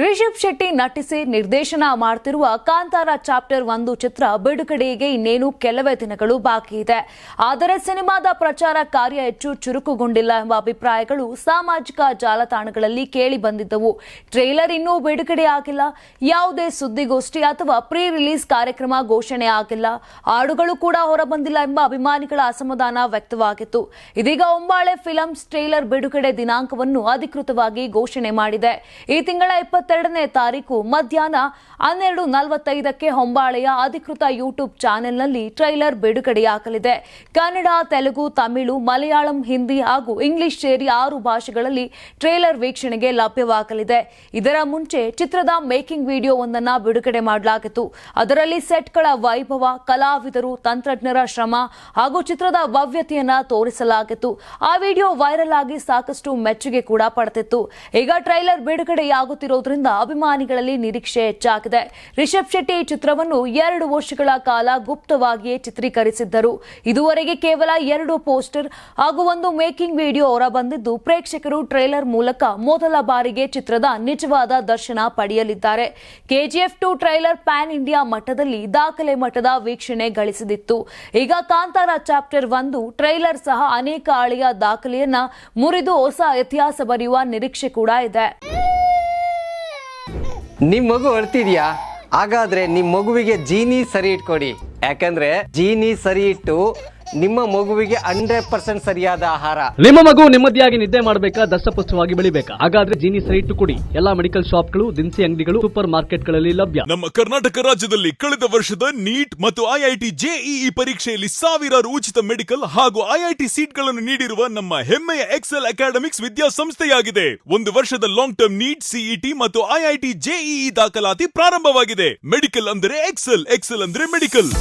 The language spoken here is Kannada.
ರಿಷಬ್ ಶೆಟ್ಟಿ ನಟಿಸಿ ನಿರ್ದೇಶನ ಮಾಡುತ್ತಿರುವ ಕಾಂತಾರ ಚಾಪ್ಟರ್ 1 ಚಿತ್ರ ಬಿಡುಗಡೆಗೆ ಇನ್ನೇನು ಕೆಲವೇ ದಿನಗಳು ಬಾಕಿ ಇದೆ. ಆದರೆ ಸಿನಿಮಾದ ಪ್ರಚಾರ ಕಾರ್ಯ ಹೆಚ್ಚು ಚುರುಕುಗೊಂಡಿಲ್ಲ ಎಂಬ ಅಭಿಪ್ರಾಯಗಳು ಸಾಮಾಜಿಕ ಜಾಲತಾಣಗಳಲ್ಲಿ ಕೇಳಿ ಬಂದಿದ್ದವು. ಟ್ರೇಲರ್ ಇನ್ನೂ ಬಿಡುಗಡೆ ಆಗಿಲ್ಲ, ಯಾವುದೇ ಸುದ್ದಿಗೋಷ್ಠಿ ಅಥವಾ ಪ್ರೀ ರಿಲೀಸ್ ಕಾರ್ಯಕ್ರಮ ಘೋಷಣೆ ಆಗಿಲ್ಲ, ಹಾಡುಗಳು ಕೂಡ ಹೊರಬಂದಿಲ್ಲ ಎಂಬ ಅಭಿಮಾನಿಗಳ ಅಸಮಾಧಾನ ವ್ಯಕ್ತವಾಗಿತ್ತು. ಇದೀಗ ಹೊಂಬಾಳೆ ಫಿಲ್ಮ್ಸ್ ಟ್ರೇಲರ್ ಬಿಡುಗಡೆ ದಿನಾಂಕವನ್ನು ಅಧಿಕೃತವಾಗಿ ಘೋಷಣೆ ಮಾಡಿದೆ. ಈ ತಿಂಗಳ 22ನೇ ತಾರೀಕು ಮಧ್ಯಾಹ್ನ 12:45ಕ್ಕೆ ಹೊಂಬಾಳೆಯ ಅಧಿಕೃತ ಯೂಟ್ಯೂಬ್ ಚಾನೆಲ್ನಲ್ಲಿ ಟ್ರೈಲರ್ ಬಿಡುಗಡೆಯಾಗಲಿದೆ. ಕನ್ನಡ, ತೆಲುಗು, ತಮಿಳು, ಮಲಯಾಳಂ, ಹಿಂದಿ ಹಾಗೂ ಇಂಗ್ಲಿಷ್ ಸೇರಿ 6 ಭಾಷೆಗಳಲ್ಲಿ ಟ್ರೇಲರ್ ವೀಕ್ಷಣೆಗೆ ಲಭ್ಯವಾಗಲಿದೆ. ಇದರ ಮುಂಚೆ ಚಿತ್ರದ ಮೇಕಿಂಗ್ ವಿಡಿಯೋವೊಂದನ್ನು ಬಿಡುಗಡೆ ಮಾಡಲಾಗಿತ್ತು. ಅದರಲ್ಲಿ ಸೆಟ್ಗಳ ವೈಭವ, ಕಲಾವಿದರು, ತಂತ್ರಜ್ಞರ ಶ್ರಮ ಹಾಗೂ ಚಿತ್ರದ ಭವ್ಯತೆಯನ್ನ ತೋರಿಸಲಾಗಿತ್ತು. ಆ ವಿಡಿಯೋ ವೈರಲ್ ಆಗಿ ಸಾಕಷ್ಟು ಮೆಚ್ಚುಗೆ ಕೂಡ ಪಡೆದಿತ್ತು. ಈಗ ಟ್ರೈಲರ್ ಬಿಡುಗಡೆಯಾಗುತ್ತಿರುವುದರಿಂದ ಅಭಿಮಾನಿಗಳಲ್ಲಿ ನಿರೀಕ್ಷೆ ಹೆಚ್ಚಾಗಿದೆ. ರಿಷಬ್ ಶೆಟ್ಟಿ ಈ ಚಿತ್ರವನ್ನು 2 ವರ್ಷಗಳ ಕಾಲ ಗುಪ್ತವಾಗಿಯೇ ಚಿತ್ರೀಕರಿಸಿದ್ದರು. ಇದುವರೆಗೆ ಕೇವಲ 2 ಪೋಸ್ಟರ್ ಹಾಗೂ 1 ಮೇಕಿಂಗ್ ವಿಡಿಯೋ ಹೊರಬಂದಿದ್ದು, ಪ್ರೇಕ್ಷಕರು ಟ್ರೇಲರ್ ಮೂಲಕ ಮೊದಲ ಬಾರಿಗೆ ಚಿತ್ರದ ನಿಜವಾದ ದರ್ಶನ ಪಡೆಯಲಿದ್ದಾರೆ. KGF 2 ಟ್ರೈಲರ್ ಪ್ಯಾನ್ ಇಂಡಿಯಾ ಮಟ್ಟದಲ್ಲಿ ದಾಖಲೆ ಮಟ್ಟದ ವೀಕ್ಷಣೆ ಗಳಿಸಿದಿತ್ತು. ಈಗ ಕಾಂತಾರ ಚಾಪ್ಟರ್ 1 ಟ್ರೈಲರ್ ಸಹ ಅನೇಕ ಹಳೆಯ ದಾಖಲೆಯನ್ನ ಮುರಿದು ಹೊಸ ಇತಿಹಾಸ ಬರೆಯುವ ನಿರೀಕ್ಷೆ ಕೂಡ ಇದೆ. ನಿಮ್ ಮಗು ಅಳ್ತಿದ್ಯಾ? ಹಾಗಾದ್ರೆ ನಿಮ್ ಮಗುವಿಗೆ ಜೀನಿ ಸರಿ ಇಟ್ಕೊಡಿ. ಯಾಕಂದ್ರೆ ಜೀನಿ ಸರಿ ಇಟ್ಟು ನಿಮ್ಮ ಮಗುವಿಗೆ 100% ಸರಿಯಾದ ಆಹಾರ. ನಿಮ್ಮ ಮಗು ನೆಮ್ಮದಿಯಾಗಿ ನಿದ್ದೆ ಮಾಡಬೇಕಾ, ದಷ್ಟಪುಷ್ಟವಾಗಿ ಬೆಳಿಬೇಕಾ? ಹಾಗಾದ್ರೆ ಜೀನಿ ಸರಿ ಇಟ್ಟು ಕೊಡಿ. ಎಲ್ಲಾ ಮೆಡಿಕಲ್ ಶಾಪ್ಗಳು, ದಿನಸಿ ಅಂಗಡಿಗಳು, ಸೂಪರ್ ಮಾರ್ಕೆಟ್ಗಳಲ್ಲಿ ಲಭ್ಯ. ನಮ್ಮ ಕರ್ನಾಟಕ ರಾಜ್ಯದಲ್ಲಿ ಕಳೆದ ವರ್ಷದ ನೀಟ್ ಮತ್ತು IIT JEE ಪರೀಕ್ಷೆಯಲ್ಲಿ ಸಾವಿರಾರು ಉಚಿತ ಮೆಡಿಕಲ್ ಹಾಗೂ IIT ಸೀಟ್ಗಳನ್ನು ನೀಡಿರುವ ನಮ್ಮ ಹೆಮ್ಮೆಯ ಎಕ್ಸೆಲ್ ಅಕಾಡೆಮಿಕ್ಸ್ ವಿದ್ಯಾಸಂಸ್ಥೆಯಾಗಿದೆ. 1 ವರ್ಷದ ಲಾಂಗ್ ಟರ್ಮ್ ನೀಟ್, CET ಮತ್ತು IIT JEE ದಾಖಲಾತಿ ಪ್ರಾರಂಭವಾಗಿದೆ. ಮೆಡಿಕಲ್ ಅಂದರೆ ಎಕ್ಸೆಲ್, ಎಕ್ಸೆಲ್ ಅಂದ್ರೆ ಮೆಡಿಕಲ್.